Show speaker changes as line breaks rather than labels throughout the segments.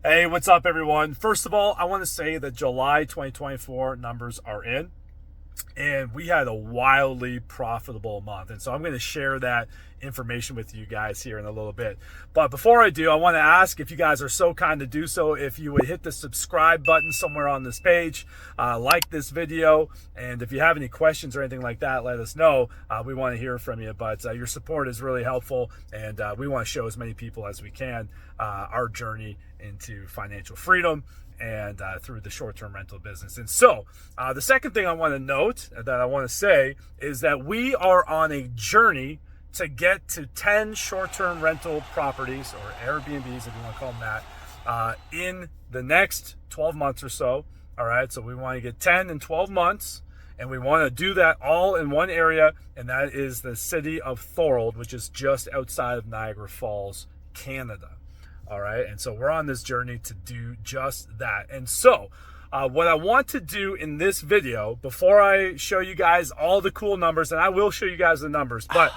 Hey, what's up, everyone? First of all, I want to say that July 2024 numbers are in, and we had a wildly profitable month. And so I'm going to share that information with you guys here in a little bit. But before I do, I want to ask if you guys are so kind to do so, if you would hit the subscribe button somewhere on this page, like this video, and if you have any questions or anything like that, let us know. We want to hear from you, but your support is really helpful, and we want to show as many people as we can our journey into financial freedom and through the short-term rental business. And so the second thing I want to note, that I want to say, is that we are on a journey to get to 10 short-term rental properties, or Airbnbs if you want to call them that, in the next 12 months or so. All right, so we want to get 10 in 12 months, and we want to do that all in one area, and that is the city of Thorold, which is just outside of Niagara Falls, Canada. All right, and so we're on this journey to do just that. And so what I want to do in this video, before I show you guys all the cool numbers, and I will show you guys the numbers, but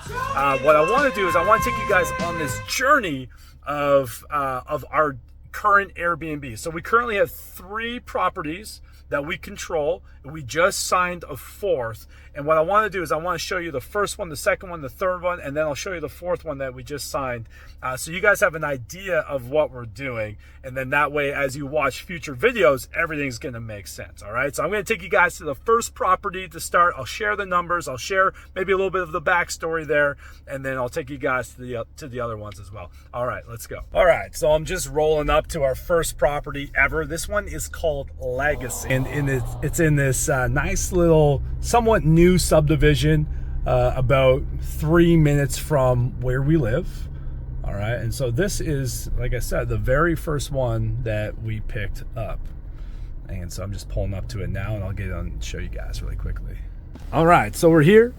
what I want to do is I want to take you guys on this journey of our current Airbnb. So we currently have 3 properties that we control. We just signed a 4th. And what I want to do is I want to show you the first one, the second one, the third one, and then I'll show you the 4th one that we just signed. So you guys have an idea of what we're doing. And then that way, as you watch future videos, everything's going to make sense. All right. So I'm going to take you guys to the first property to start. I'll share the numbers. I'll share maybe a little bit of the backstory there. And then I'll take you guys to the other ones as well. All right, let's go. All right. So I'm just rolling up to our first property ever. This one is called Legacy. And it's in this nice little, somewhat new subdivision about 3 minutes from where we live. All right, and so this is, like I said, the very first one that we picked up. And so I'm just pulling up to it now, and I'll get on and show you guys really quickly. All right, so we're here.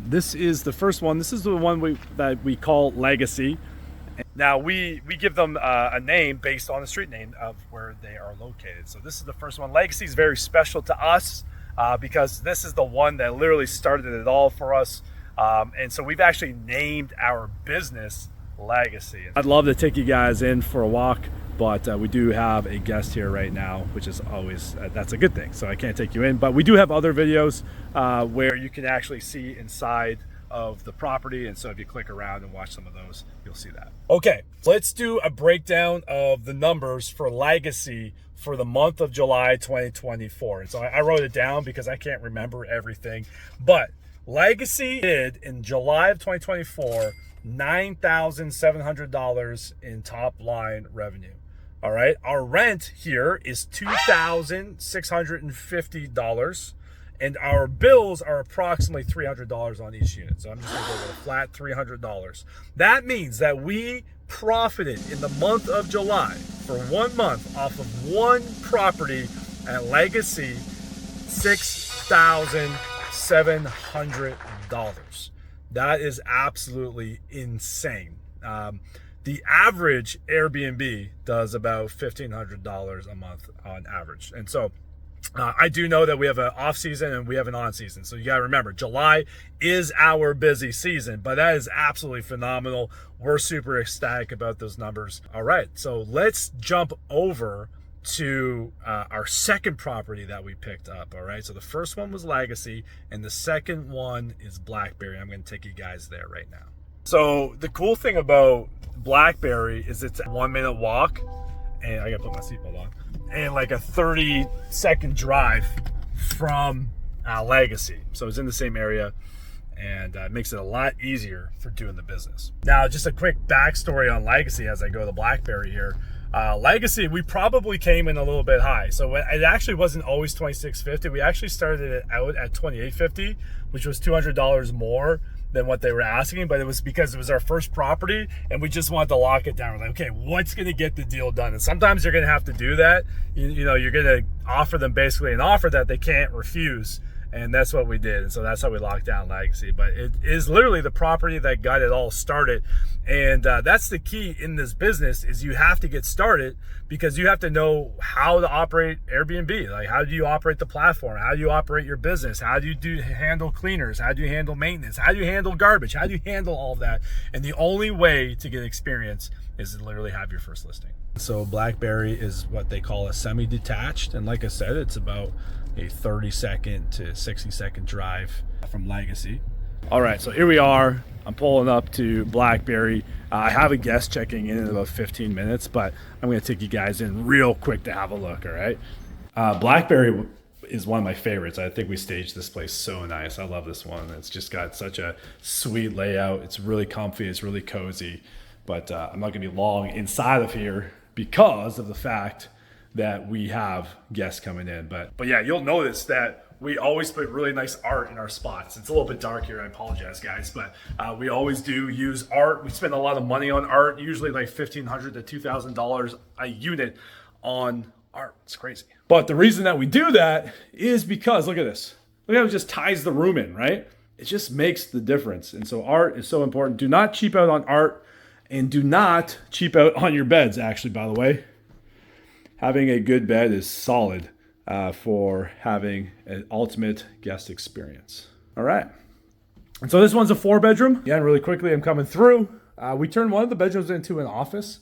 This is the first one. This is the one that we call Legacy. Now we give them a name based on the street name of where they are located. So this is the first one. Legacy is very special to us because this is the one that literally started it all for us. And so we've actually named our business Legacy. I'd love to take you guys in for a walk, but we do have a guest here right now, which is always, that's a good thing. So I can't take you in, but we do have other videos where you can actually see inside of the property. And so if you click around and watch some of those, you'll see that. Okay, let's do a breakdown of the numbers for Legacy for the month of July 2024. And so I wrote it down because I can't remember everything, but Legacy did in July of 2024 $9,700 in top line revenue. All right, our rent here is $2,650, and our bills are approximately $300 on each unit. So I'm just gonna go with a flat $300. That means that we profited in the month of July for 1 month off of one property at Legacy $6,700. That is absolutely insane. The average Airbnb does about $1,500 a month on average. And so I do know that we have an off season and we have an on season. So you got to remember, July is our busy season, but that is absolutely phenomenal. We're super ecstatic about those numbers. All right, so let's jump over to our second property that we picked up. All right, so the first one was Legacy and the second one is Blackberry. I'm going to take you guys there right now. So the cool thing about Blackberry is it's a 1 minute walk, and I gotta put my seatbelt on, and like a 30-second drive from Legacy. So it's in the same area, and it makes it a lot easier for doing the business. Now, just a quick backstory on Legacy as I go to Blackberry here. Legacy, we probably came in a little bit high. So it actually wasn't always $2,650. We actually started it out at $2,850, which was $200 more than what they were asking, but it was because it was our first property and we just wanted to lock it down. We're like, okay, what's going to get the deal done? And sometimes you're going to have to do that. You know, you're going to offer them basically an offer that they can't refuse. And that's what we did. And so that's how we locked down Legacy. But it is literally the property that got it all started. And that's the key in this business, is you have to get started because you have to know how to operate Airbnb. Like, how do you operate the platform? How do you operate your business? How do you handle cleaners? How do you handle maintenance? How do you handle garbage? How do you handle all of that? And the only way to get experience is to literally have your first listing. So Blackberry is what they call a semi-detached, and like I said, it's about a 30-second to 60-second drive from Legacy. All right, so here we are. I'm pulling up to Blackberry. I have a guest checking in about 15 minutes, but I'm going to take you guys in real quick to have a look. All right, Blackberry is one of my favorites. I think we staged this place so nice. I love this one. It's just got such a sweet layout. It's really comfy. It's really cozy. But I'm not going to be long inside of here because of the fact that we have guests coming in. But yeah, you'll notice that we always put really nice art in our spots. It's a little bit dark here. I apologize, guys. But we always do use art. We spend a lot of money on art, usually like $1,500 to $2,000 a unit on art. It's crazy. But the reason that we do that is because, look at this. Look how it just ties the room in, right? It just makes the difference. And so art is so important. Do not cheap out on art, and do not cheap out on your beds, actually, by the way. Having a good bed is solid for having an ultimate guest experience. All right. And so this one's a 4-bedroom. Yeah, and really quickly, I'm coming through. We turned one of the bedrooms into an office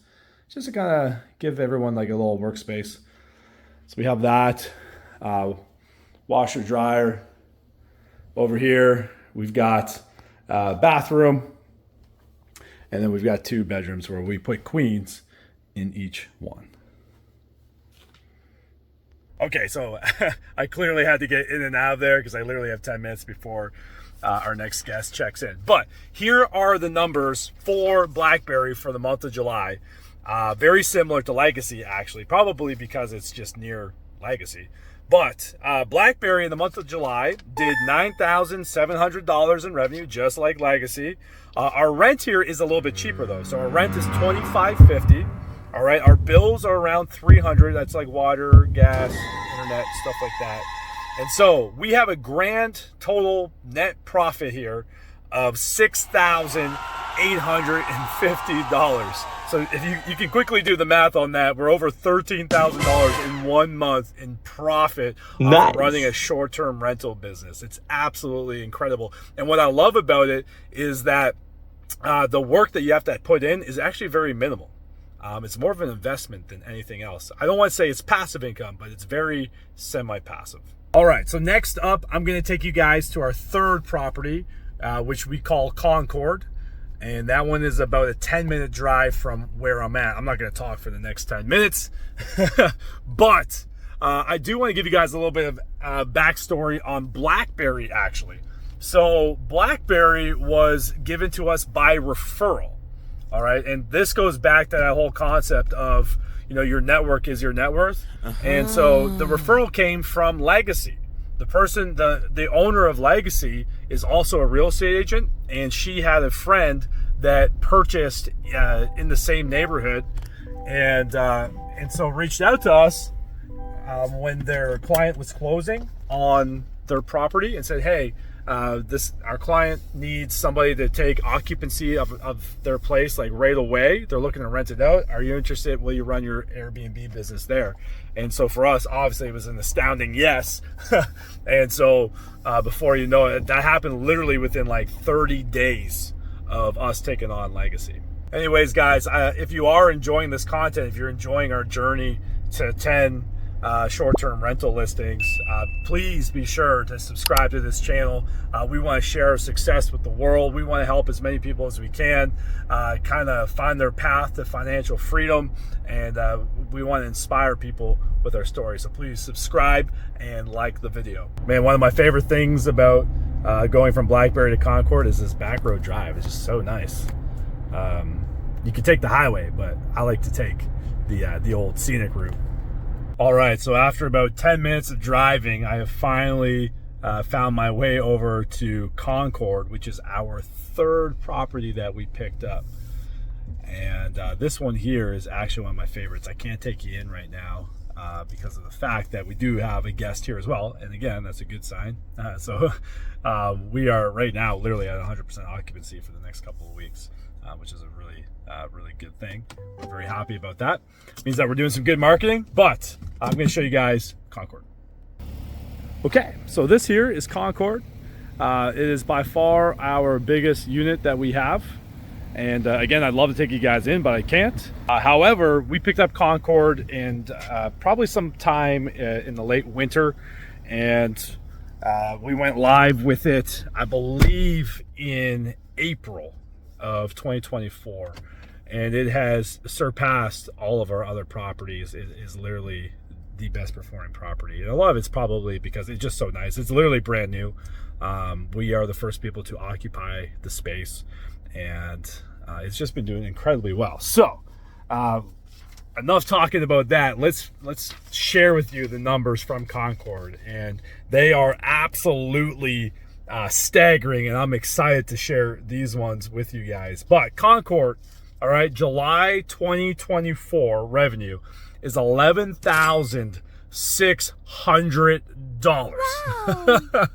just to kind of give everyone like a little workspace. So we have that washer dryer over here. We've got bathroom, and then we've got 2 bedrooms where we put queens in each one. Okay, so I clearly had to get in and out of there because I literally have 10 minutes before our next guest checks in. But here are the numbers for Blackberry for the month of July. Very similar to Legacy, actually, probably because it's just near Legacy. But Blackberry in the month of July did $9,700 in revenue, just like Legacy. Our rent here is a little bit cheaper, though. So our rent is $2,550. All right, our bills are around $300. That's like water, gas, internet, stuff like that. And so we have a grand total net profit here of $6,850. So if you can quickly do the math on that, we're over $13,000 in 1 month in profit of running a short-term rental business. It's absolutely incredible. And what I love about it is that the work that you have to put in is actually very minimal. It's more of an investment than anything else. I don't want to say it's passive income, but it's very semi-passive. All right, so next up, I'm going to take you guys to our third property, which we call Concord. And that one is about a 10-minute drive from where I'm at. I'm not going to talk for the next 10 minutes, but I do want to give you guys a little bit of backstory on Blackberry, actually. So Blackberry was given to us by referral. All right, and this goes back to that whole concept of, you know, your network is your net worth. And so the referral came from Legacy. The person, the owner of Legacy is also a real estate agent, and she had a friend that purchased in the same neighborhood, and so reached out to us when their client was closing on their property and said, hey, our client needs somebody to take occupancy of their place like right away. They're looking to rent it out. Are you interested? Will you run your Airbnb business there? And so for us, obviously it was an astounding yes. And so before you know it, that happened literally within like 30 days of us taking on Legacy. Anyways, guys, if you are enjoying this content, if you're enjoying our journey to 10 short-term rental listings, please be sure to subscribe to this channel. We want to share our success with the world. We want to help as many people as we can kind of find their path to financial freedom, and we want to inspire people with our story. So please subscribe and like the video. Man, one of my favorite things about going from Blackberry to Concord is this back road drive. It's just so nice. You can take the highway, but I like to take the old scenic route. All right, so after about 10 minutes of driving, I have finally found my way over to Concord, which is our third property that we picked up. And this one here is actually one of my favorites. I can't take you in right now because of the fact that we do have a guest here as well. And again, that's a good sign. So we are right now literally at 100% occupancy for the next couple of weeks, which is a really good thing. We're very happy about that. It means that we're doing some good marketing, but I'm going to show you guys Concord. Okay, so this here is Concord. It is by far our biggest unit that we have. And again, I'd love to take you guys in, but I can't. However, we picked up Concord and probably sometime in the late winter, and we went live with it, I believe, in April of 2024. And it has surpassed all of our other properties. It is literally the best performing property. And a lot of it's probably because it's just so nice. It's literally brand new. We are the first people to occupy the space, and it's just been doing incredibly well. So enough talking about that. Let's share with you the numbers from Concord, and they are absolutely staggering, and I'm excited to share these ones with you guys. But Concord, all right, July 2024 revenue is $11,600. Wow.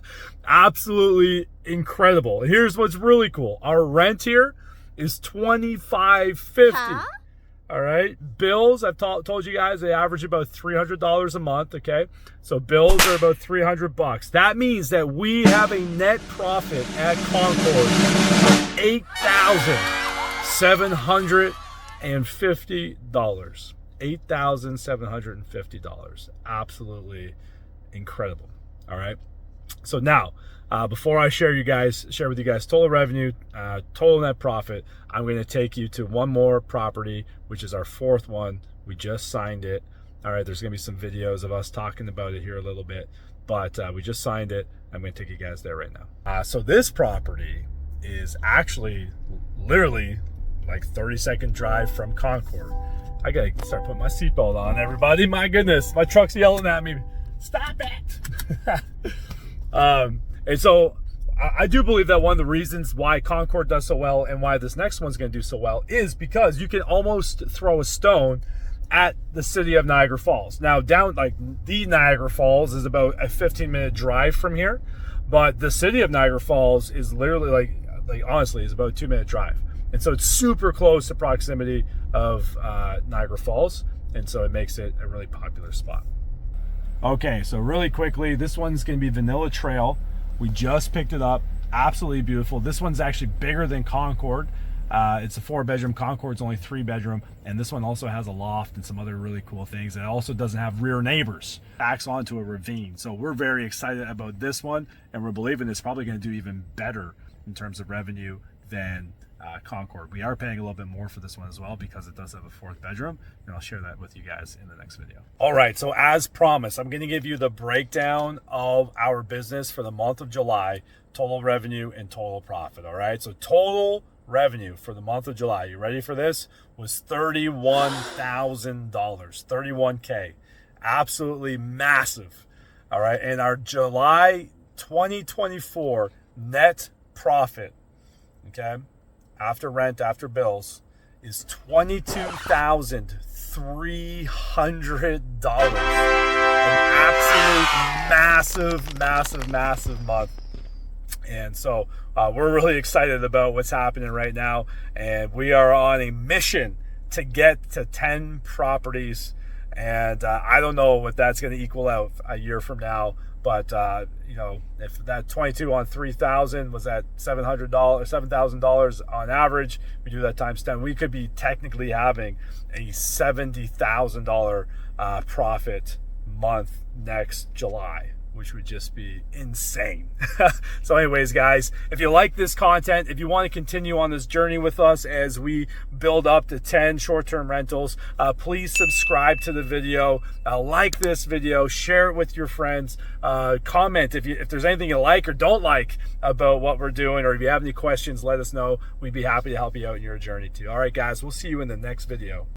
Absolutely incredible. Here's what's really cool. Our rent here is $25.50. Huh? All right. Bills, I've told you guys, they average about $300 a month. Okay. So bills are about $300. That means that we have a net profit at Concord of $8,750. $8,750. Absolutely incredible. All right. So now, before I share with you guys total revenue, total net profit, I'm going to take you to one more property, which is our fourth one. We just signed it. All right, there's going to be some videos of us talking about it here a little bit, but we just signed it. I'm going to take you guys there right now. So this property is actually literally like 30-second drive from Concord. I got to start putting my seatbelt on, everybody. My goodness, my truck's yelling at me. Stop it. And so I do believe that one of the reasons why Concord does so well and why this next one's going to do so well is because you can almost throw a stone at the city of Niagara Falls. Now, down like the Niagara Falls is about a 15-minute drive from here, but the city of Niagara Falls is literally like honestly is about a 2-minute drive. And so it's super close to proximity of Niagara Falls, and so it makes it a really popular spot. Okay, so really quickly, this one's going to be Vanilla Trail. We just picked it up. Absolutely beautiful. This one's actually bigger than Concord. It's a 4-bedroom. Concord's only 3-bedroom, and this one also has a loft and some other really cool things. It also doesn't have rear neighbors. Backs onto a ravine. So we're very excited about this one, and we're believing it's probably going to do even better in terms of revenue than Concord. We are paying a little bit more for this one as well because it does have a 4th bedroom, and I'll share that with you guys in the next video. All right, so as promised, I'm going to give you the breakdown of our business for the month of July, total revenue and total profit. All right, so total revenue for the month of July, you ready for this, was $31,000, $31K. Absolutely massive. All right, and our July 2024 net profit, okay, after rent, after bills, is $22,300. An absolute massive month. And so we're really excited about what's happening right now. And we are on a mission to get to 10 properties. And I don't know what that's going to equal out a year from now. But, you know, if that 22 on 3,000 was at $700, $7,000 on average, we do that times 10, we could be technically having a $70,000 profit month next July, which would just be insane. So anyways, guys, if you like this content, if you want to continue on this journey with us as we build up to 10 short-term rentals, please subscribe to the video, like this video, share it with your friends, comment if there's anything you like or don't like about what we're doing, or if you have any questions, let us know. We'd be happy to help you out in your journey too. All right, guys, we'll see you in the next video.